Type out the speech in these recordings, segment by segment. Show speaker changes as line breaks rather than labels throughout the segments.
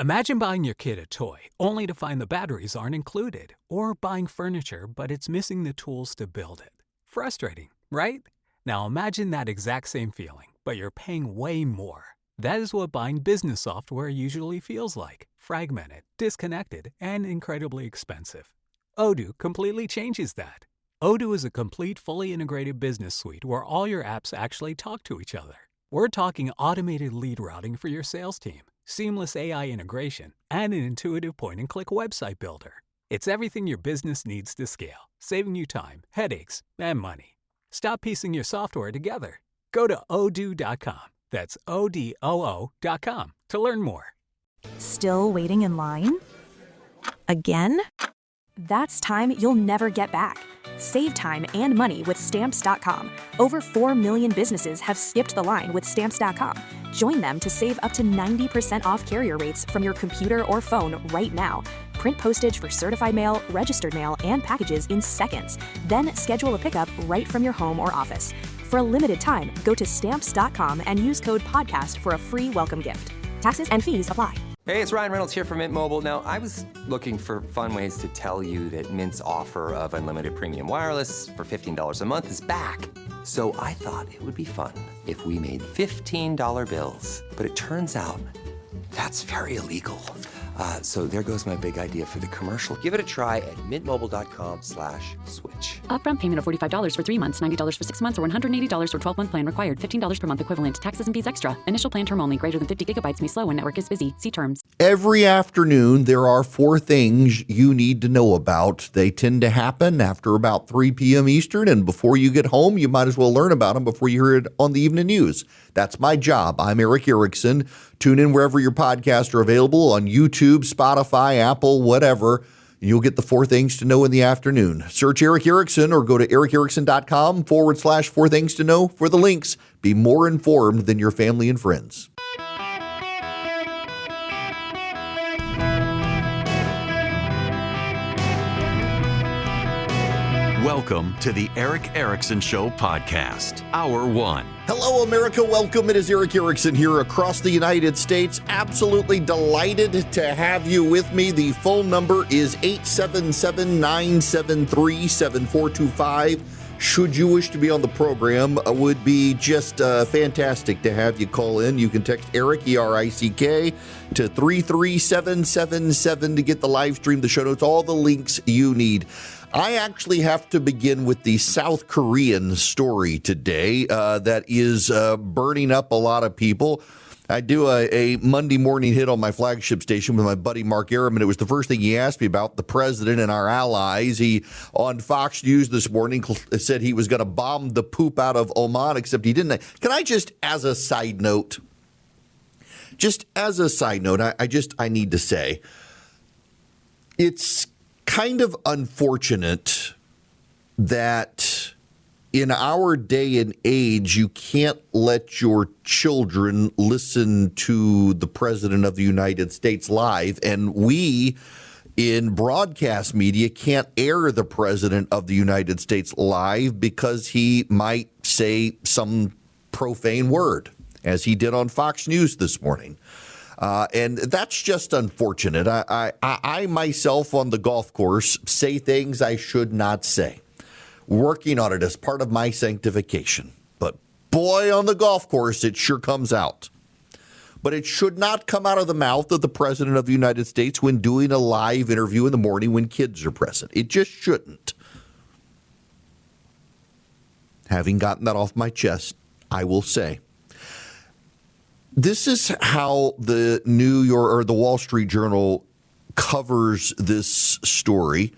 Imagine buying your kid a toy only to find the batteries aren't included, or buying furniture but it's missing the tools to build it. Frustrating, right? Now imagine that exact same feeling, but you're paying way more. That is what buying business software usually feels like: fragmented, disconnected, and incredibly expensive. Odoo completely changes that. Odoo is a complete, fully integrated business suite where all your apps actually talk to each other. We're talking automated lead routing for your sales team, seamless AI integration, and an intuitive point-and-click website builder. It's everything your business needs to scale, saving you time, headaches, and money. Stop piecing your software together. Go to odoo.com. That's ODOO.com to learn more.
Still waiting in line? Again? That's time you'll never get back. Save time and money with Stamps.com. Over 4 million businesses have skipped the line with Stamps.com. Join them to save up to 90% off carrier rates from your computer or phone right now. Print postage for certified mail, registered mail, and packages in seconds. Then schedule a pickup right from your home or office. For a limited time, go to Stamps.com and use code PODCAST for a free welcome gift. Taxes and fees apply.
Hey, it's Ryan Reynolds here from Mint Mobile. Now, I was looking for fun ways to tell you that Mint's offer of unlimited premium wireless for $15 a month is back. So I thought it would be fun if we made $15 bills. But it turns out that's very illegal. So there goes my big idea for the commercial. Give it a try at mintmobile.com/switch.
Upfront payment of $45 for 3 months, $90 for 6 months, or $180 for 12-month plan required. $15 per month equivalent. Taxes and fees extra. Initial plan term only. Greater than 50 gigabytes may slow when network is busy. See terms.
Every afternoon, there are 4 things you need to know about. They tend to happen after about 3 p.m. Eastern, and before you get home, you might as well learn about them before you hear it on the evening news. That's my job. I'm Erick Erickson. Tune in wherever your podcasts are available, on YouTube, Spotify, Apple, whatever. You'll get the 4 things to know in the afternoon. Search Erick Erickson or go to erickerickson.com/4 things to know for the links. Be more informed than your family and friends.
Welcome to the Erick Erickson Show podcast, Hour 1.
Hello, America. Welcome. It is Erick Erickson here across the United States. Absolutely delighted to have you with me. The phone number is 877-973-7425. Should you wish to be on the program, would be just fantastic to have you call in. You can text Erick, E-R-I-C-K, to 33777 to get the live stream, the show notes, all the links you need. I actually have to begin with the South Korean story today that is burning up a lot of people. I do a Monday morning hit on my flagship station with my buddy Mark Arum, and it was the first thing he asked me about, the president and our allies. He, on Fox News this morning, said he was going to bomb the poop out of Oman, except he didn't. Can I just, as a side note, I need to say, it's kind of unfortunate that in our day and age, you can't let your children listen to the President of the United States live, and we in broadcast media can't air the President of the United States live because he might say some profane word, as he did on Fox News this morning. And that's just unfortunate. I myself on the golf course say things I should not say. Working on it as part of my sanctification. But boy, on the golf course, it sure comes out. But it should not come out of the mouth of the President of the United States when doing a live interview in the morning when kids are present. It just shouldn't. Having gotten that off my chest, I will say, this is how the New York or the Wall Street Journal covers this story.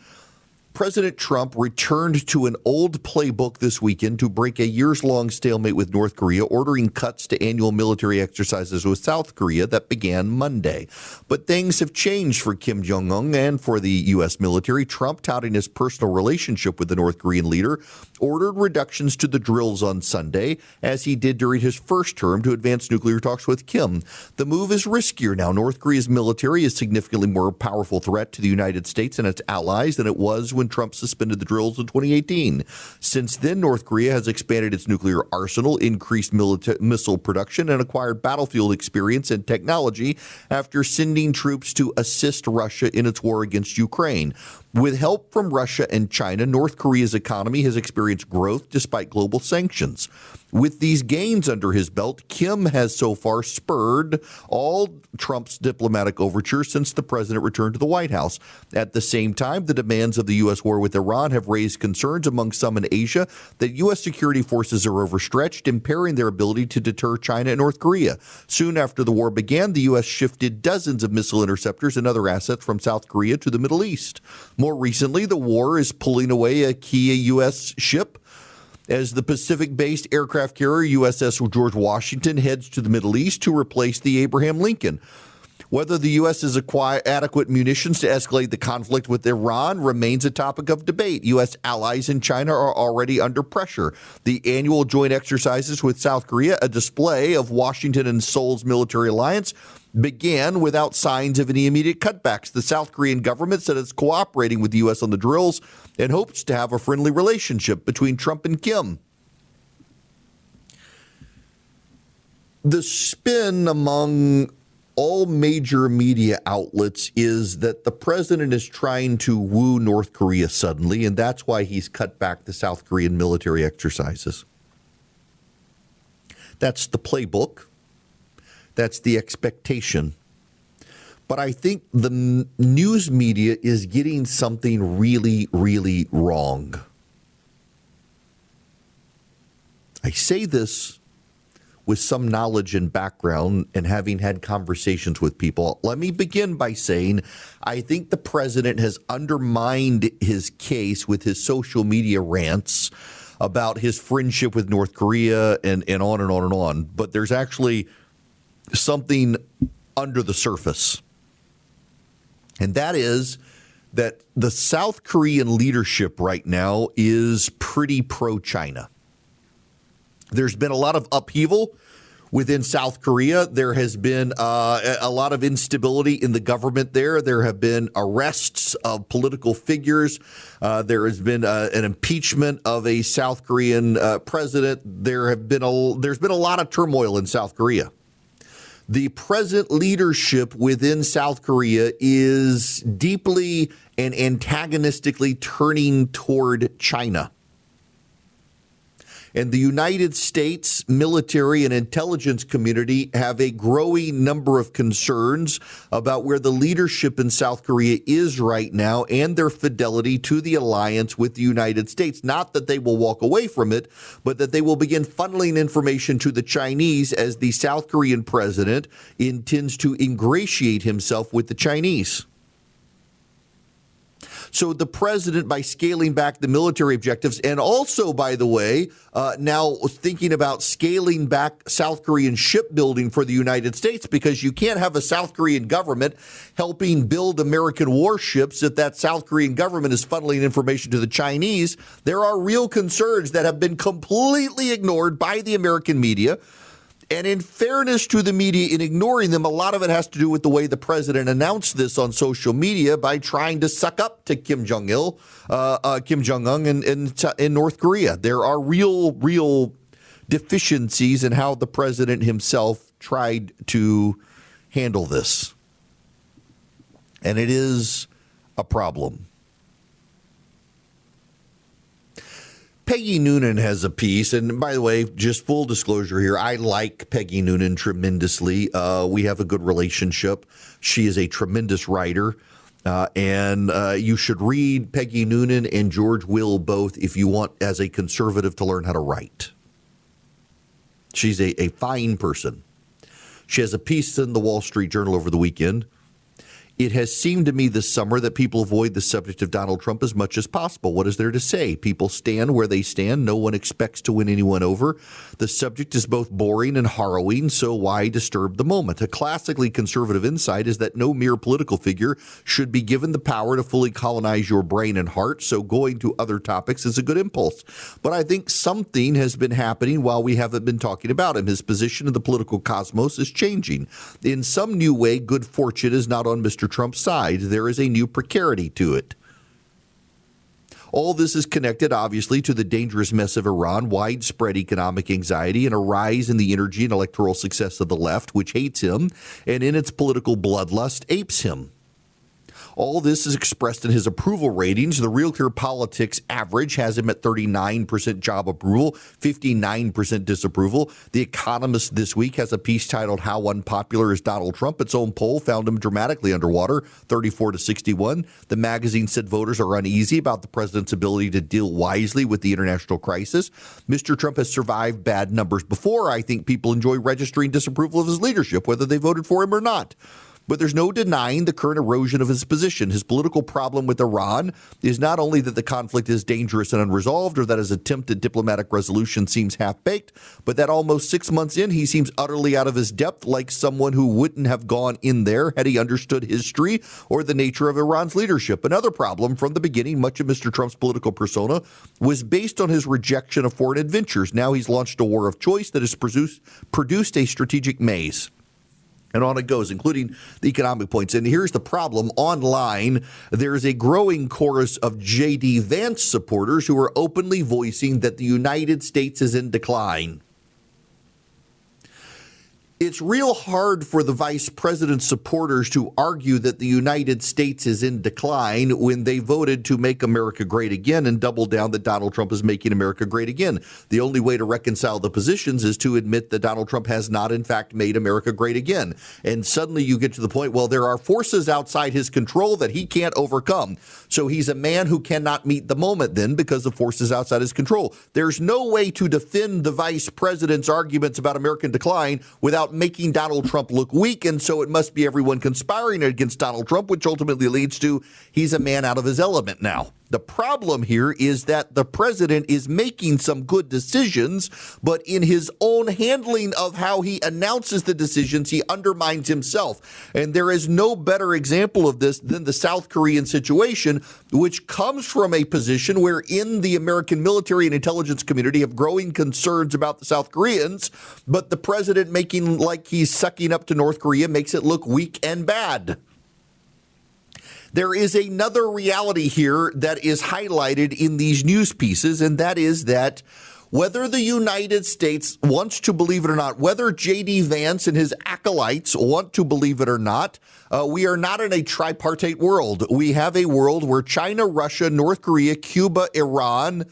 President Trump returned to an old playbook this weekend to break a years-long stalemate with North Korea, ordering cuts to annual military exercises with South Korea that began Monday. But things have changed for Kim Jong-un and for the U.S. military. Trump, touting his personal relationship with the North Korean leader, ordered reductions to the drills on Sunday, as he did during his first term, to advance nuclear talks with Kim. The move is riskier now. North Korea's military is a significantly more powerful threat to the United States and its allies than it was when when Trump suspended the drills in 2018. Since then, North Korea has expanded its nuclear arsenal, increased missile production, and acquired battlefield experience and technology after sending troops to assist Russia in its war against Ukraine. With help from Russia and China, North Korea's economy has experienced growth despite global sanctions. With these gains under his belt, Kim has so far spurred all Trump's diplomatic overtures since the president returned to the White House. At the same time, the demands of the U.S. war with Iran have raised concerns among some in Asia that U.S. security forces are overstretched, impairing their ability to deter China and North Korea. Soon after the war began, the U.S. shifted dozens of missile interceptors and other assets from South Korea to the Middle East. More recently, the war is pulling away a key U.S. ship as the Pacific-based aircraft carrier USS George Washington heads to the Middle East to replace the Abraham Lincoln. Whether the U.S. has acquired adequate munitions to escalate the conflict with Iran remains a topic of debate. U.S. allies in China are already under pressure. The annual joint exercises with South Korea, a display of Washington and Seoul's military alliance, began without signs of any immediate cutbacks. The South Korean government said it's cooperating with the U.S. on the drills and hopes to have a friendly relationship between Trump and Kim. The spin among all major media outlets is that the president is trying to woo North Korea suddenly, and that's why he's cut back the South Korean military exercises. That's the playbook. That's the expectation. But I think the news media is getting something really, really wrong. I say this with some knowledge and background and having had conversations with people. Let me begin by saying I think the president has undermined his case with his social media rants about his friendship with North Korea and on and on and on. But there's actually something under the surface. And that is that the South Korean leadership right now is pretty pro-China. There's been a lot of upheaval within South Korea. There has been a lot of instability in the government there. There have been arrests of political figures. There has been an impeachment of a South Korean president. There's been a lot of turmoil in South Korea. The present leadership within South Korea is deeply and antagonistically turning toward China. And the United States military and intelligence community have a growing number of concerns about where the leadership in South Korea is right now and their fidelity to the alliance with the United States. Not that they will walk away from it, but that they will begin funneling information to the Chinese as the South Korean president intends to ingratiate himself with the Chinese. So the president, by scaling back the military objectives and also, by the way, now thinking about scaling back South Korean shipbuilding for the United States, because you can't have a South Korean government helping build American warships if that South Korean government is funneling information to the Chinese. There are real concerns that have been completely ignored by the American media. And in fairness to the media in ignoring them, a lot of it has to do with the way the president announced this on social media by trying to suck up to Kim Jong-un in North Korea. There are real deficiencies in how the president himself tried to handle this. And it is a problem. Peggy Noonan has a piece, and by the way, just full disclosure here, I like Peggy Noonan tremendously. We have a good relationship. She is a tremendous writer, and you should read Peggy Noonan and George Will both if you want, as a conservative, to learn how to write. She's a fine person. She has a piece in the Wall Street Journal over the weekend. It has seemed to me this summer that people avoid the subject of Donald Trump as much as possible. What is there to say? People stand where they stand. No one expects to win anyone over. The subject is both boring and harrowing, so why disturb the moment? A classically conservative insight is that no mere political figure should be given the power to fully colonize your brain and heart, so going to other topics is a good impulse. But I think something has been happening while we haven't been talking about him. His position in the political cosmos is changing. In some new way, good fortune is not on Mr. Trump's side. There is a new precarity to it. All this is connected, obviously, to the dangerous mess of Iran, widespread economic anxiety, and a rise in the energy and electoral success of the left, which hates him, and in its political bloodlust, apes him. All this is expressed in his approval ratings. The Real Clear Politics average has him at 39% job approval, 59% disapproval. The Economist this week has a piece titled "How Unpopular is Donald Trump?" Its own poll found him dramatically underwater, 34 to 61. The magazine said voters are uneasy about the president's ability to deal wisely with the international crisis. Mr. Trump has survived bad numbers before. I think people enjoy registering disapproval of his leadership, whether they voted for him or not. But there's no denying the current erosion of his position. His political problem with Iran is not only that the conflict is dangerous and unresolved, or that his attempt at diplomatic resolution seems half-baked, but that almost 6 months in, he seems utterly out of his depth, like someone who wouldn't have gone in there had he understood history or the nature of Iran's leadership. Another problem from the beginning, much of Mr. Trump's political persona was based on his rejection of foreign adventures. Now he's launched a war of choice that has produced a strategic maze. And on it goes, including the economic points. And here's the problem. Online, there's a growing chorus of J.D. Vance supporters who are openly voicing that the United States is in decline. It's real hard for the vice president's supporters to argue that the United States is in decline when they voted to make America great again and double down that Donald Trump is making America great again. The only way to reconcile the positions is to admit that Donald Trump has not, in fact, made America great again. And suddenly you get to the point, well, there are forces outside his control that he can't overcome. So he's a man who cannot meet the moment then because of forces outside his control. There's no way to defend the vice president's arguments about American decline without making Donald Trump look weak, and so it must be everyone conspiring against Donald Trump, which ultimately leads to he's a man out of his element now. The problem here is that the president is making some good decisions, but in his own handling of how he announces the decisions, he undermines himself. And there is no better example of this than the South Korean situation, which comes from a position where in the American military and intelligence community have growing concerns about the South Koreans, but the president making like he's sucking up to North Korea makes it look weak and bad. There is another reality here that is highlighted in these news pieces, and that is that whether the United States wants to believe it or not, whether J.D. Vance and his acolytes want to believe it or not, we are not in a tripartite world. We have a world where China, Russia, North Korea, Cuba, Iran,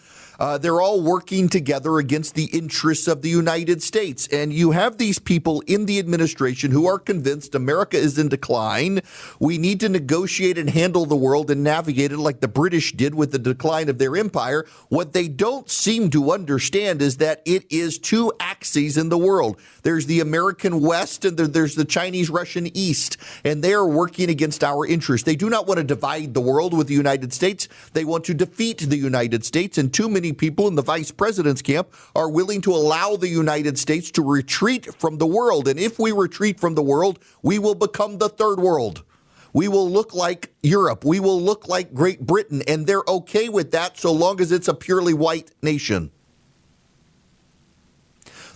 they're all working together against the interests of the United States. And you have these people in the administration who are convinced America is in decline. We need to negotiate and handle the world and navigate it like the British did with the decline of their empire. What they don't seem to understand is that it is two axes in the world. There's the American West and there's the Chinese-Russian East, and they are working against our interests. They do not want to divide the world with the United States. They want to defeat the United States, and too many people in the vice president's camp are willing to allow the United States to retreat from the world. And if we retreat from the world, we will become the third world. We will look like Europe. We will look like Great Britain. And they're okay with that so long as it's a purely white nation.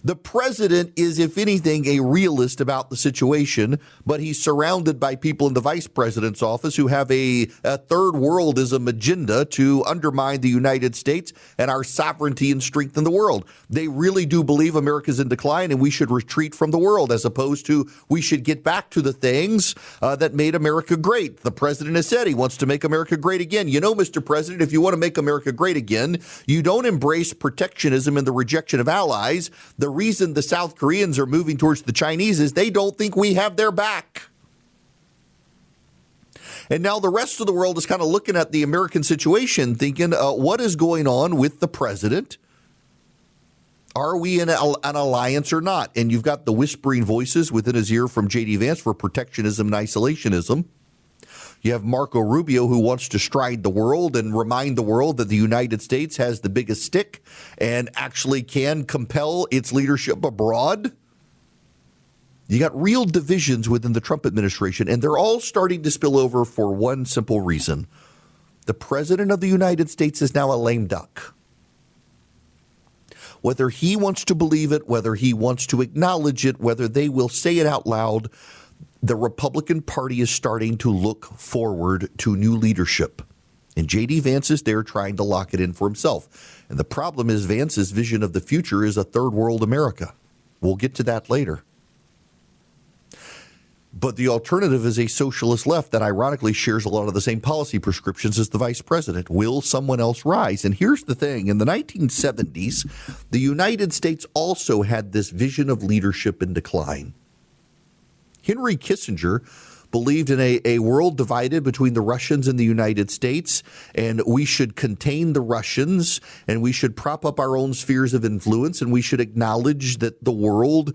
The president is, if anything, a realist about the situation, but he's surrounded by people in the vice president's office who have a third worldism agenda to undermine the United States and our sovereignty and strength in the world. They really do believe America's in decline and we should retreat from the world, as opposed to we should get back to the things that made America great. The president has said he wants to make America great again. You know, Mr. President, if you want to make America great again, you don't embrace protectionism and the rejection of allies. The reason the South Koreans are moving towards the Chinese is they don't think we have their back. And now the rest of the world is kind of looking at the American situation thinking, what is going on with the president? Are we in an alliance or not? And you've got the whispering voices within his ear from J.D. Vance for protectionism and isolationism. You have Marco Rubio, who wants to stride the world and remind the world that the United States has the biggest stick and actually can compel its leadership abroad. You got real divisions within the Trump administration, and they're all starting to spill over for one simple reason. The president of the United States is now a lame duck. Whether he wants to believe it, whether he wants to acknowledge it, whether they will say it out loud, the Republican Party is starting to look forward to new leadership. And J.D. Vance is there trying to lock it in for himself. And the problem is Vance's vision of the future is a third world America. We'll get to that later. But the alternative is a socialist left that ironically shares a lot of the same policy prescriptions as the vice president. Will someone else rise? And here's the thing. In the 1970s, the United States also had this vision of leadership in decline. Henry Kissinger believed in a world divided between the Russians and the United States, and we should contain the Russians, and we should prop up our own spheres of influence, and we should acknowledge that the world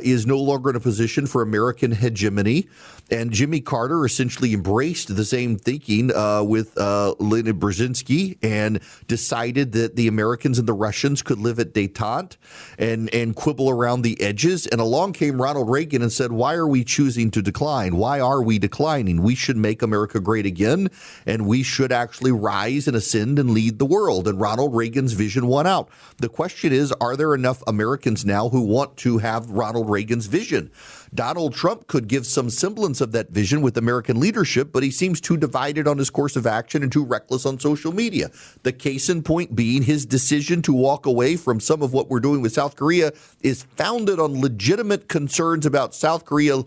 is no longer in a position for American hegemony. And Jimmy Carter essentially embraced the same thinking with Leonid Brzezinski and decided that the Americans and the Russians could live at détente and quibble around the edges. And along came Ronald Reagan and said, why are we choosing to decline? Why are we declining? We should make America great again, and we should actually rise and ascend and lead the world. And Ronald Reagan's vision won out. The question is, are there enough Americans now who want to have Ronald Reagan's vision? Donald Trump could give some semblance of that vision with American leadership, but he seems too divided on his course of action and too reckless on social media. The case in point being his decision to walk away from some of what we're doing with South Korea is founded on legitimate concerns about South Korea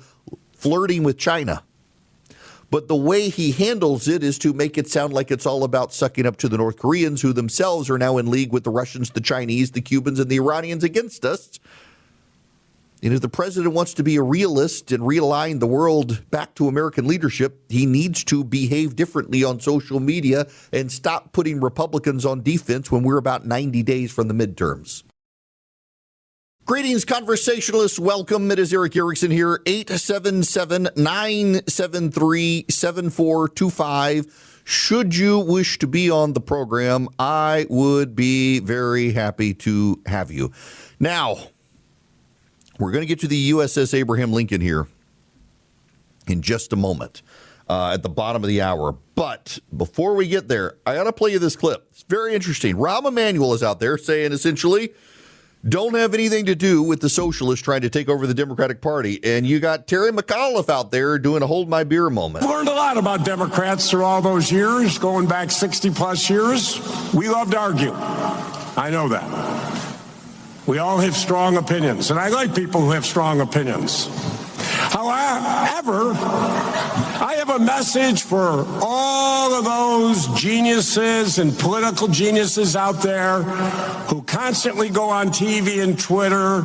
flirting with China. But the way he handles it is to make it sound like it's all about sucking up to the North Koreans, who themselves are now in league with the Russians, the Chinese, the Cubans, and the Iranians against us. And if the president wants to be a realist and realign the world back to American leadership, he needs to behave differently on social media and stop putting Republicans on defense when we're about 90 days from the midterms. Greetings, conversationalists. Welcome. It is Erick Erickson here, 877-973-7425. Should you wish to be on the program, I would be very happy to have you. Now, we're going to get to the USS Abraham Lincoln here in just a moment at the bottom of the hour. But before we get there, I got to play you this clip. It's very interesting. Rahm Emanuel is out there saying essentially, don't have anything to do with the socialists trying to take over the Democratic Party. And you got Terry McAuliffe out there doing a hold my beer moment.
I've learned a lot about Democrats through all those years, going back 60 plus years. We love to argue. I know that. We all have strong opinions, and I like people who have strong opinions. However, I have a message for all of those geniuses and political geniuses out there who constantly go on TV and Twitter,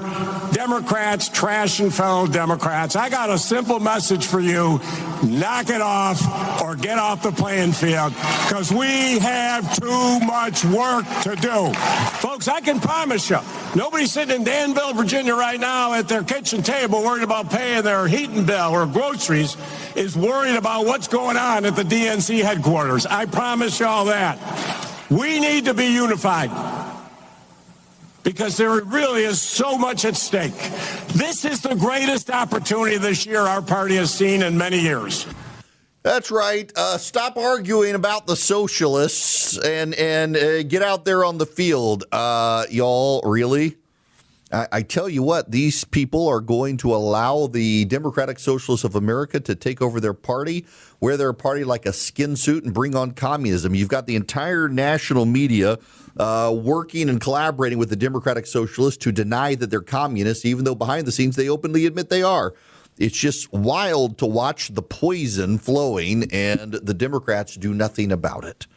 Democrats trashing fellow Democrats. I got a simple message for you. Knock it off or get off the playing field, because we have too much work to do. Folks, I can promise you, nobody's sitting in Danville, Virginia right now at their kitchen table worried about paying their heating bill or groceries is worried about what's going on at the DNC headquarters. I promise you all that. We need to be unified, because there really is so much at stake. This is the greatest opportunity this year our party has seen in many years.
That's right. Stop arguing about the socialists and get out there on the field. Y'all, really? I tell you what, these people are going to allow the Democratic Socialists of America to take over their party, wear their party like a skin suit, and bring on communism. You've got the entire national media working and collaborating with the Democratic Socialists to deny that they're communists, even though behind the scenes they openly admit they are. It's just wild to watch the poison flowing, and the Democrats do nothing about it.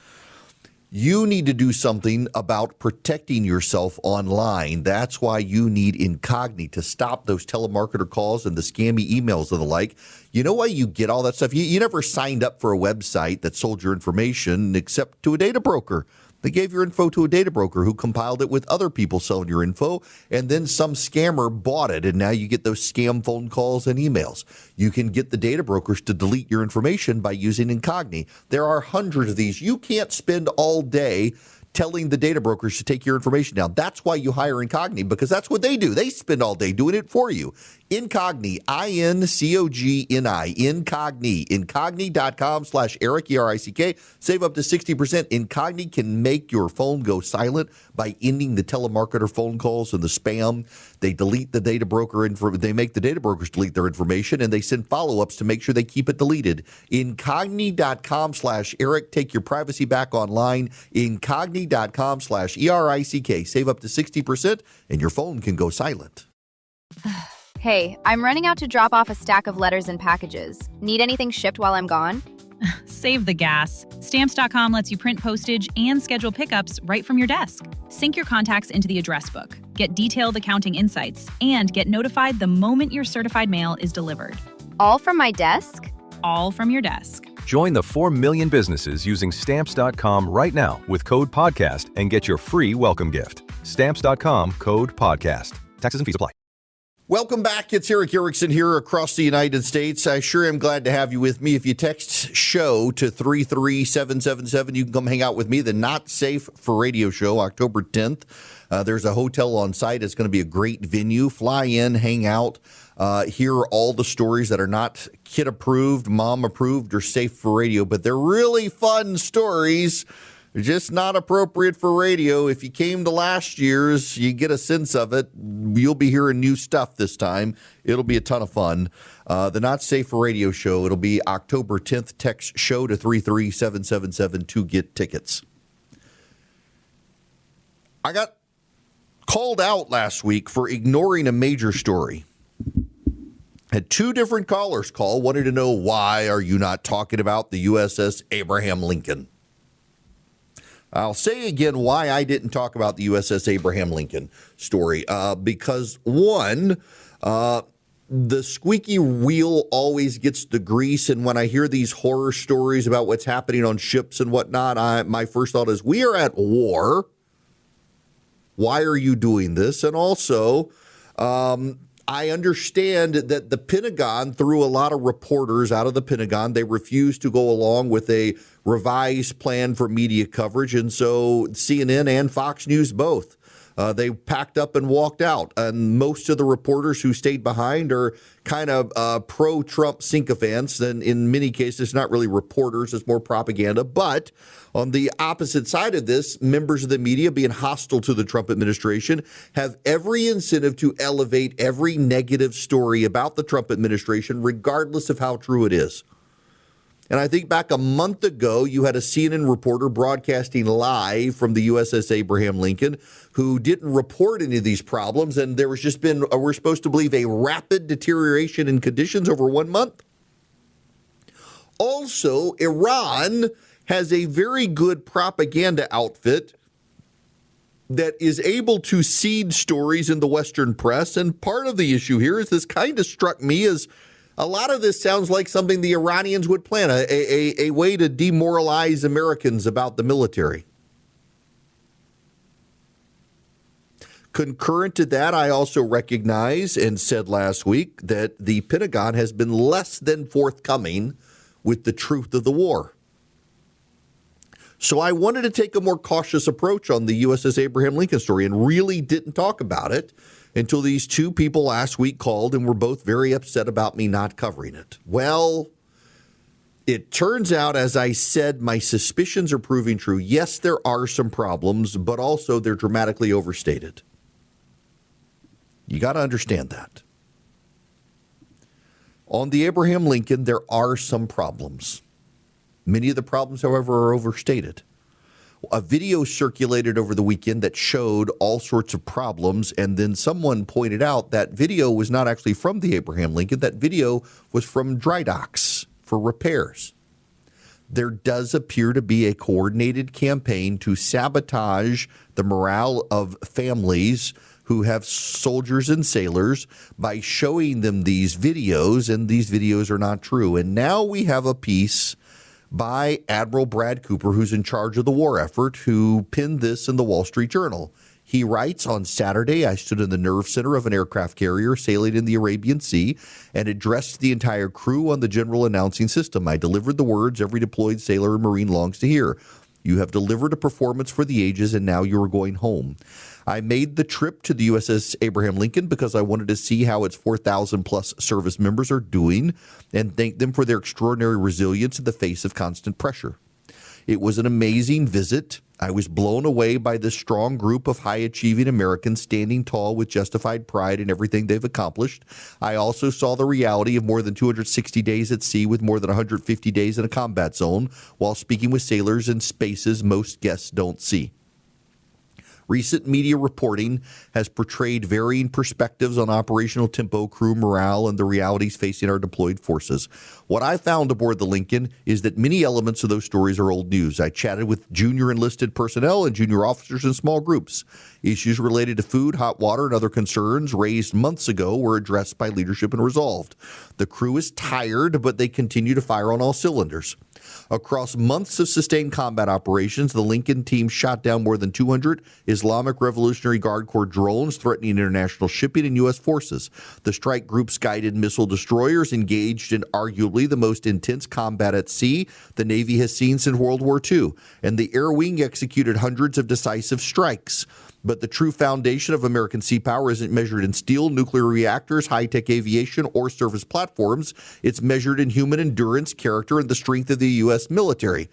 You need to do something about protecting yourself online. That's why you need Incognito to stop those telemarketer calls and the scammy emails and the like. You know why you get all that stuff? You never signed up for a website that sold your information except to a data broker. They gave your info to a data broker who compiled it with other people selling your info, and then some scammer bought it, and now you get those scam phone calls and emails. You can get the data brokers to delete your information by using Incognito. There are hundreds of these. You can't spend all day telling the data brokers to take your information down. That's why you hire Incogni, because that's what they do. They spend all day doing it for you. Incogni, I-N-C-O-G-N-I, Incogni, Incogni.com/Erick, E-R-I-C-K. Save up to 60%. Incogni can make your phone go silent by ending the telemarketer phone calls and the spam. They delete the data broker they make the data brokers delete their information, and they send follow-ups to make sure they keep it deleted. Incogni.com/Erick. Take your privacy back online. Incogni.com/ERICK. Save up to 60%, and your phone can go silent.
Hey, I'm running out to drop off a stack of letters and packages. Need anything shipped while I'm gone?
Save the gas. Stamps.com lets you print postage and schedule pickups right from your desk. Sync your contacts into the address book, get detailed accounting insights, and get notified the moment your certified mail is delivered.
All from my desk?
All from your desk.
Join the 4 million businesses using Stamps.com right now with code PODCAST and get your free welcome gift. Stamps.com, code PODCAST. Taxes and fees apply.
Welcome back. It's Erick Erickson here across the United States. I sure am glad to have you with me. If you text SHOW to 33777, you can come hang out with me. The Not Safe for Radio show, October 10th. There's a hotel on site. It's going to be a great venue. Fly in, hang out, hear all the stories that are not kid approved, mom approved, or safe for radio, but they're really fun stories. They're just not appropriate for radio. If you came to last year's, you get a sense of it. You'll be hearing new stuff this time. It'll be a ton of fun. The Not Safe for Radio show, it'll be October 10th. Text SHOW to 33777 to get tickets. I got called out last week for ignoring a major story. Had 2 different callers call, wanted to know, why are you not talking about the USS Abraham Lincoln? I'll say again why I didn't talk about the USS Abraham Lincoln story. Because, one, the squeaky wheel always gets the grease. And when I hear these horror stories about what's happening on ships and whatnot, my first thought is, we are at war. Why are you doing this? And also, I understand that the Pentagon threw a lot of reporters out of the Pentagon. They refused to go along with a revised plan for media coverage. And so CNN and Fox News both, they packed up and walked out. And most of the reporters who stayed behind are kind of pro-Trump sycophants. And in many cases, not really reporters, it's more propaganda. But on the opposite side of this, members of the media, being hostile to the Trump administration, have every incentive to elevate every negative story about the Trump administration, regardless of how true it is. And I think back a month ago, you had a CNN reporter broadcasting live from the USS Abraham Lincoln who didn't report any of these problems. And there was just been, we're supposed to believe, a rapid deterioration in conditions over 1 month. Also, Iran has a very good propaganda outfit that is able to seed stories in the Western press. And part of the issue here is, this kind of struck me as, a lot of this sounds like something the Iranians would plan, a way to demoralize Americans about the military. Concurrent to that, I also recognize and said last week that the Pentagon has been less than forthcoming with the truth of the war. So I wanted to take a more cautious approach on the USS Abraham Lincoln story and really didn't talk about it until these 2 people last week called and were both very upset about me not covering it. Well, it turns out, as I said, my suspicions are proving true. Yes, there are some problems, but also they're dramatically overstated. You got to understand that. On the Abraham Lincoln, there are some problems. Many of the problems, however, are overstated. A video circulated over the weekend that showed all sorts of problems, and then someone pointed out that video was not actually from the Abraham Lincoln. That video was from dry docks for repairs. There does appear to be a coordinated campaign to sabotage the morale of families who have soldiers and sailors by showing them these videos, and these videos are not true. And now we have a piece by Admiral Brad Cooper, who's in charge of the war effort, who penned this in the Wall Street Journal. He writes, on Saturday, I stood in the nerve center of an aircraft carrier sailing in the Arabian Sea and addressed the entire crew on the general announcing system. I delivered the words every deployed sailor and Marine longs to hear. You have delivered a performance for the ages, and now you are going home. I made the trip to the USS Abraham Lincoln because I wanted to see how its 4,000 plus service members are doing and thank them for their extraordinary resilience in the face of constant pressure. It was an amazing visit. I was blown away by this strong group of high-achieving Americans standing tall with justified pride in everything they've accomplished. I also saw the reality of more than 260 days at sea with more than 150 days in a combat zone while speaking with sailors in spaces most guests don't see. Recent media reporting has portrayed varying perspectives on operational tempo, crew morale, and the realities facing our deployed forces. What I found aboard the Lincoln is that many elements of those stories are old news. I chatted with junior enlisted personnel and junior officers in small groups. Issues related to food, hot water, and other concerns raised months ago were addressed by leadership and resolved. The crew is tired, but they continue to fire on all cylinders. Across months of sustained combat operations, the Lincoln team shot down more than 200 Islamic Revolutionary Guard Corps drones threatening international shipping and U.S. forces. The strike group's guided missile destroyers engaged in arguably the most intense combat at sea the Navy has seen since World War II, and the Air Wing executed hundreds of decisive strikes. But the true foundation of American sea power isn't measured in steel, nuclear reactors, high-tech aviation, or surface platforms. It's measured in human endurance, character, and the strength of the U.S. military.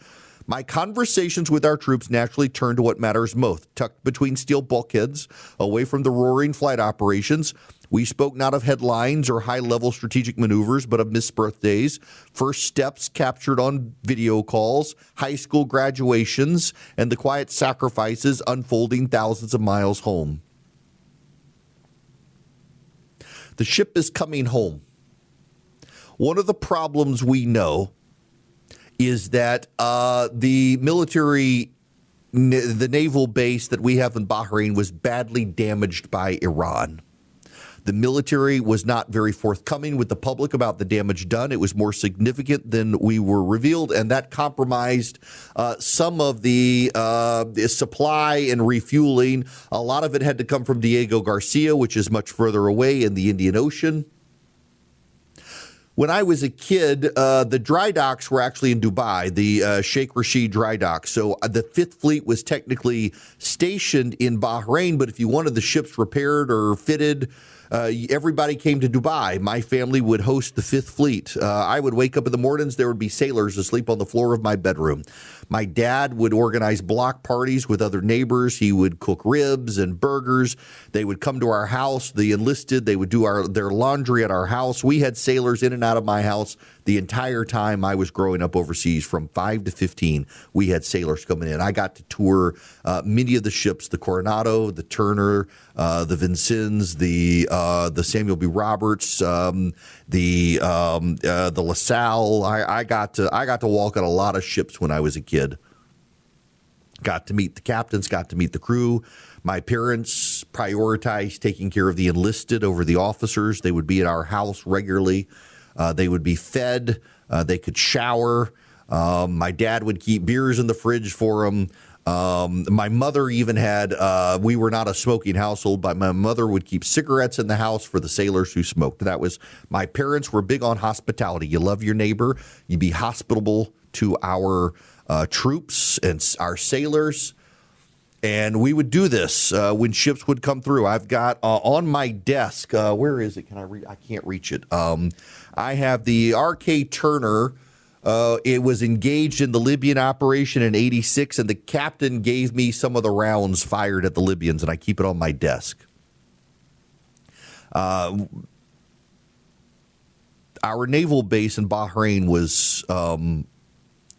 My conversations with our troops naturally turn to what matters most, tucked between steel bulkheads, away from the roaring flight operations. We spoke not of headlines or high-level strategic maneuvers, but of missed birthdays, first steps captured on video calls, high school graduations, and the quiet sacrifices unfolding thousands of miles home. The ship is coming home. One of the problems we know is that the naval base that we have in Bahrain was badly damaged by Iran. The military was not very forthcoming with the public about the damage done. It was more significant than we were revealed, and that compromised some of the supply and refueling. A lot of it had to come from Diego Garcia, which is much further away in the Indian Ocean. When I was a kid, the dry docks were actually in Dubai, the Sheikh Rashid dry dock. So the Fifth Fleet was technically stationed in Bahrain, but if you wanted the ships repaired or fitted, everybody came to Dubai. My family would host the Fifth Fleet. I would wake up in the mornings, there would be sailors asleep on the floor of my bedroom. My dad would organize block parties with other neighbors. He would cook ribs and burgers. They would come to our house. The enlisted, they would do their laundry at our house. We had sailors in and out of my house the entire time I was growing up overseas. From 5 to 15, we had sailors coming in. I got to tour many of the ships, the Coronado, the Turner, the Vincennes, the Samuel B. Roberts, the LaSalle. I got to walk on a lot of ships when I was a kid. Got to meet the captains, got to meet the crew. My parents prioritized taking care of the enlisted over the officers. They would be at our house regularly. They would be fed. They could shower. My dad would keep beers in the fridge for them. My mother even had, we were not a smoking household, but my mother would keep cigarettes in the house for the sailors who smoked. My parents were big on hospitality. You love your neighbor. You be hospitable to our troops and our sailors. And we would do this when ships would come through. I've got on my desk, where is it? Can I read? I can't reach it. I have the R.K. Turner. It was engaged in the Libyan operation in '86, and the captain gave me some of the rounds fired at the Libyans, and I keep it on my desk. Our naval base in Bahrain was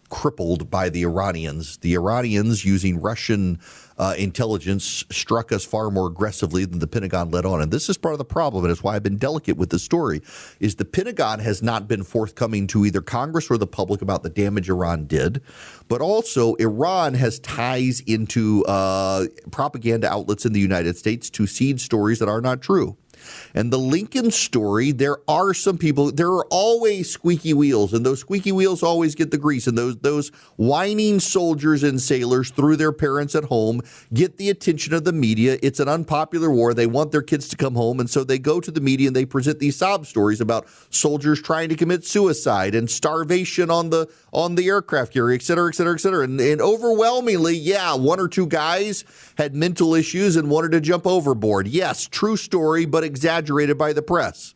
crippled by the Iranians. The Iranians, using Russian intelligence, struck us far more aggressively than the Pentagon let on. And this is part of the problem, and it's why I've been delicate with this story, is the Pentagon has not been forthcoming to either Congress or the public about the damage Iran did. But also, Iran has ties into propaganda outlets in the United States to seed stories that are not true. And the Lincoln story, there are some people, there are always squeaky wheels, and those squeaky wheels always get the grease. And those whining soldiers and sailors through their parents at home get the attention of the media. It's an unpopular war. They want their kids to come home. And so they go to the media and they present these sob stories about soldiers trying to commit suicide and starvation on the aircraft carrier, et cetera, et cetera, et cetera. And overwhelmingly, yeah, one or two guys had mental issues and wanted to jump overboard. Yes, true story, but exaggerated by the press.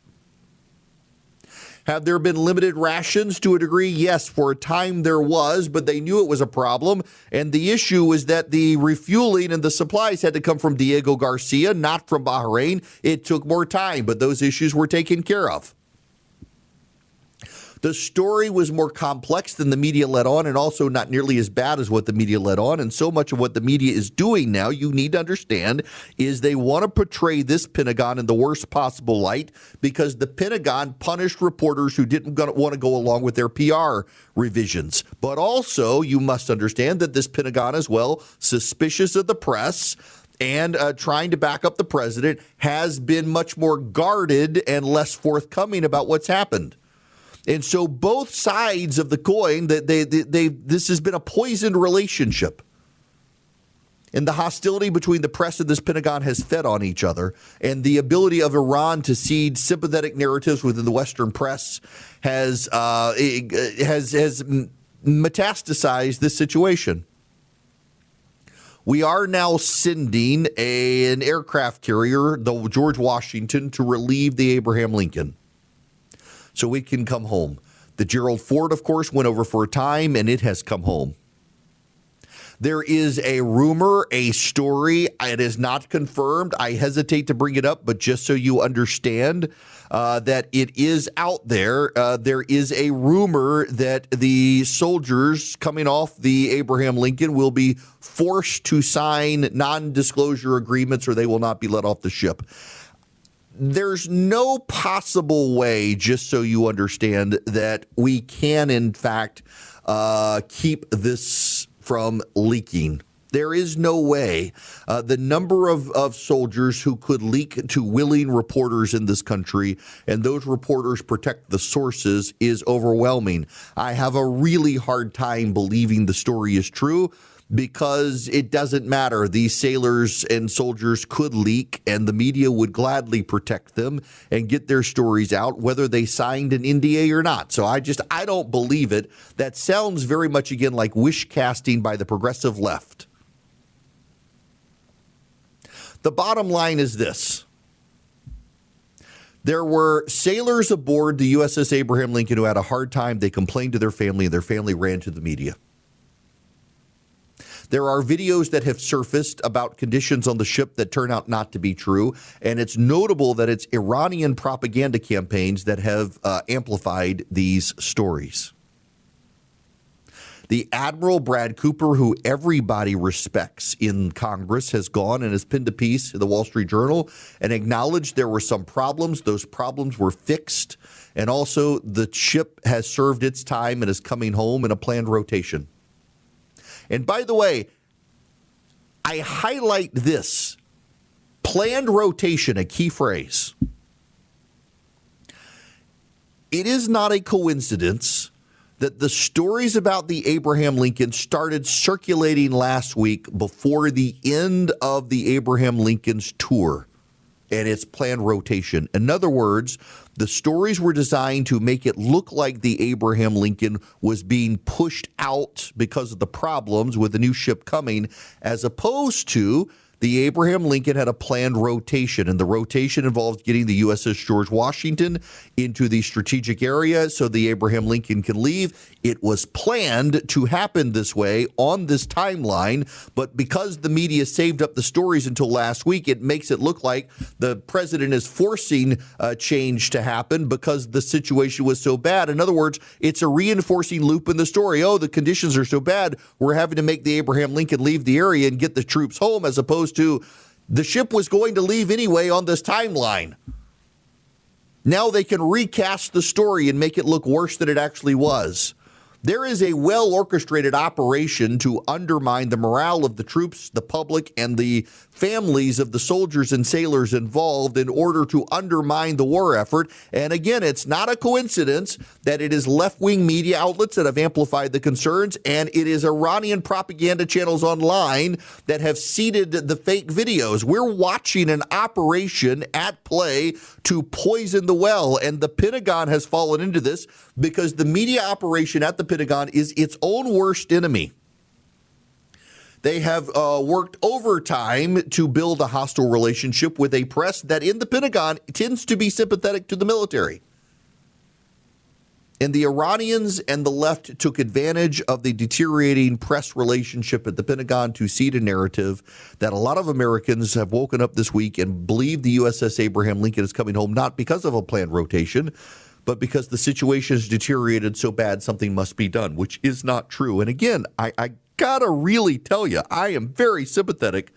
Have there been limited rations to a degree? Yes, for a time there was, but they knew it was a problem. And the issue was that the refueling and the supplies had to come from Diego Garcia, not from Bahrain. It took more time, but those issues were taken care of. The story was more complex than the media let on, and also not nearly as bad as what the media let on. And so much of what the media is doing now, you need to understand, is they want to portray this Pentagon in the worst possible light because the Pentagon punished reporters who didn't want to go along with their PR revisions. But also, you must understand that this Pentagon as well, suspicious of the press, and trying to back up the president, has been much more guarded and less forthcoming about what's happened. And so both sides of the coin, this has been a poisoned relationship. And the hostility between the press and this Pentagon has fed on each other. And the ability of Iran to seed sympathetic narratives within the Western press has metastasized this situation. We are now sending an aircraft carrier, the George Washington, to relieve the Abraham Lincoln, so it can come home. The Gerald Ford, of course, went over for a time, and it has come home. There is a rumor, a story. It is not confirmed. I hesitate to bring it up, but just so you understand that it is out there, there is a rumor that the soldiers coming off the Abraham Lincoln will be forced to sign non-disclosure agreements or they will not be let off the ship. There's no possible way, just so you understand, that we can, in fact, keep this from leaking. There is no way. The number of soldiers who could leak to willing reporters in this country, and those reporters protect the sources, is overwhelming. I have a really hard time believing the story is true, because it doesn't matter. These sailors and soldiers could leak, and the media would gladly protect them and get their stories out, whether they signed an NDA or not. So I don't believe it. That sounds very much, again, like wish casting by the progressive left. The bottom line is this. There were sailors aboard the USS Abraham Lincoln who had a hard time. They complained to their family, and their family ran to the media. There are videos that have surfaced about conditions on the ship that turn out not to be true, and it's notable that it's Iranian propaganda campaigns that have amplified these stories. The Admiral Brad Cooper, who everybody respects in Congress, has gone and has penned a piece in the Wall Street Journal and acknowledged there were some problems. Those problems were fixed, and also the ship has served its time and is coming home in a planned rotation. And by the way, I highlight this, planned rotation, a key phrase. It is not a coincidence that the stories about the Abraham Lincoln started circulating last week before the end of the Abraham Lincoln's tour and its planned rotation. In other words, the stories were designed to make it look like the Abraham Lincoln was being pushed out because of the problems with the new ship coming, as opposed to the Abraham Lincoln had a planned rotation, and the rotation involved getting the USS George Washington into the strategic area so the Abraham Lincoln can leave. It was planned to happen this way on this timeline, but because the media saved up the stories until last week, it makes it look like the president is forcing change to happen because the situation was so bad. In other words, it's a reinforcing loop in the story. Oh, the conditions are so bad, we're having to make the Abraham Lincoln leave the area and get the troops home, as opposed to the ship was going to leave anyway on this timeline. Now they can recast the story and make it look worse than it actually was. There is a well-orchestrated operation to undermine the morale of the troops, the public, and the families of the soldiers and sailors involved in order to undermine the war effort. And again, it's not a coincidence that it is left-wing media outlets that have amplified the concerns, and it is Iranian propaganda channels online that have seeded the fake videos. We're watching an operation at play to poison the well, and the Pentagon has fallen into this because the media operation at the Pentagon is its own worst enemy. They have worked overtime to build a hostile relationship with a press that in the Pentagon tends to be sympathetic to the military. And the Iranians and the left took advantage of the deteriorating press relationship at the Pentagon to seed a narrative that a lot of Americans have woken up this week and believe the USS Abraham Lincoln is coming home, not because of a planned rotation, but because the situation has deteriorated so bad, something must be done, which is not true. And again, I got to really tell you, I am very sympathetic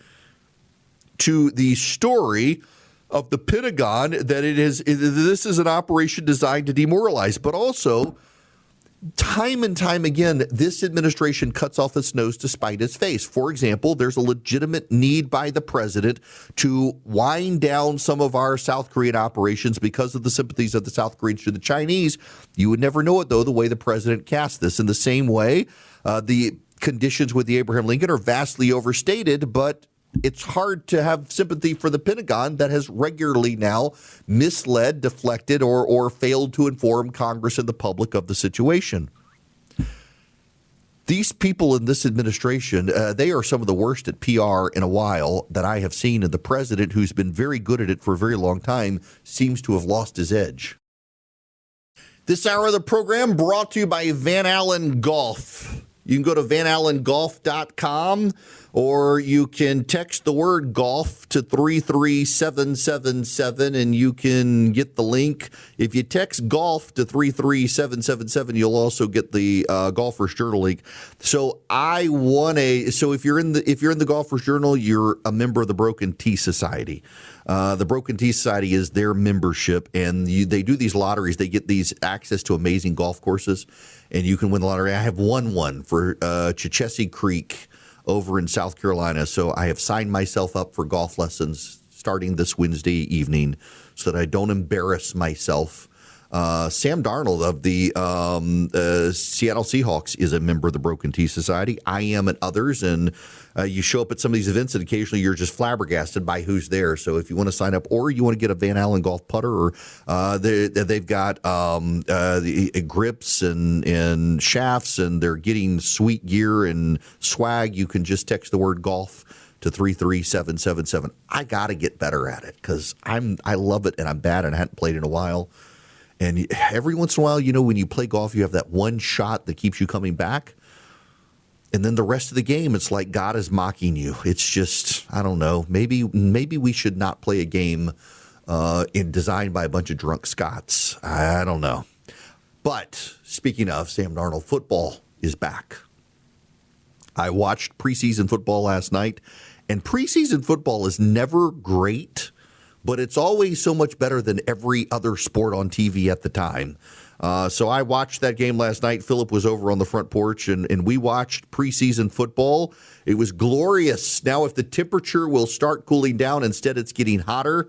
to the story of the Pentagon that this is an operation designed to demoralize, but also time and time again, this administration cuts off its nose to spite its face. For example, there's a legitimate need by the president to wind down some of our South Korean operations because of the sympathies of the South Koreans to the Chinese. You would never know it, though, the way the president cast this. In the same way, the conditions with the Abraham Lincoln are vastly overstated, but it's hard to have sympathy for the Pentagon that has regularly now misled, deflected, or failed to inform Congress and the public of the situation. These people in this administration, they are some of the worst at PR in a while that I have seen, and the president, who's been very good at it for a very long time, seems to have lost his edge. This hour of the program brought to you by Van Allen Golf. You can go to vanallengolf.com, or you can text the word golf to 33777 and you can get the link. If you text golf to 33777, you'll also get the Golfer's Journal link. So if you're in the Golfer's Journal, you're a member of the Broken Tea Society. The Broken Tea Society is their membership, and they do these lotteries. They get these access to amazing golf courses, and you can win the lottery. I have won one for Chichessie Creek over in South Carolina, so I have signed myself up for golf lessons starting this Wednesday evening so that I don't embarrass myself. Sam Darnold of the Seattle Seahawks is a member of the Broken Tea Society. I am and others, and you show up at some of these events and occasionally you're just flabbergasted by who's there. So if you want to sign up, or you want to get a Van Allen golf putter, or they've got the grips and shafts, and they're getting sweet gear and swag, you can just text the word golf to 33777. I got to get better at it because I love it and I'm bad and I hadn't played in a while. And every once in a while, when you play golf, you have that one shot that keeps you coming back. And then the rest of the game, it's like God is mocking you. It's just, I don't know, maybe we should not play a game designed by a bunch of drunk Scots. I don't know. But speaking of Sam Darnold, football is back. I watched preseason football last night, and preseason football is never great, but it's always so much better than every other sport on TV at the time. So I watched that game last night. Philip was over on the front porch, and we watched preseason football. It was glorious. Now, if the temperature will start cooling down, instead it's getting hotter.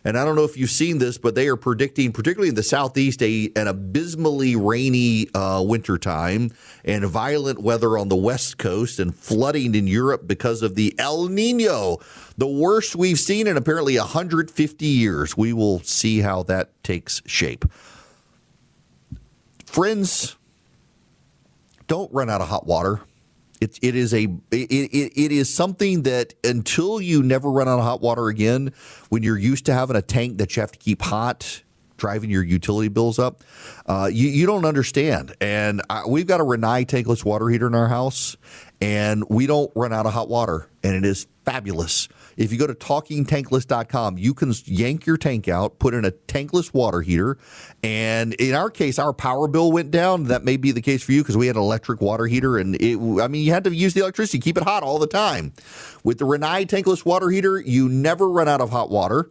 And I don't know if you've seen this, but they are predicting, particularly in the southeast, an abysmally rainy wintertime and violent weather on the west coast and flooding in Europe because of the El Nino, the worst we've seen in apparently 150 years. We will see how that takes shape. Friends, don't run out of hot water. It is something that until you never run out of hot water again, when you're used to having a tank that you have to keep hot, driving your utility bills up, you don't understand. And we've got a Rinnai tankless water heater in our house, and we don't run out of hot water, and it is fabulous. If you go to talkingtankless.com, you can yank your tank out, put in a tankless water heater, and in our case, our power bill went down. That may be the case for you because we had an electric water heater, and you had to use the electricity, keep it hot all the time. With the Rinnai tankless water heater, you never run out of hot water.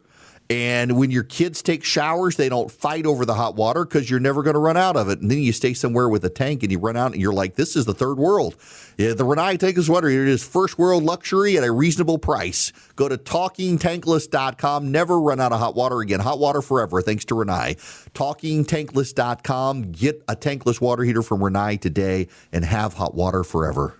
And when your kids take showers, they don't fight over the hot water because you're never going to run out of it. And then you stay somewhere with a tank and you run out and you're like, this is the third world. Yeah, the Rinnai tankless water heater is first world luxury at a reasonable price. Go to TalkingTankless.com. Never run out of hot water again. Hot water forever, thanks to Rinnai. TalkingTankless.com. Get a tankless water heater from Rinnai today and have hot water forever.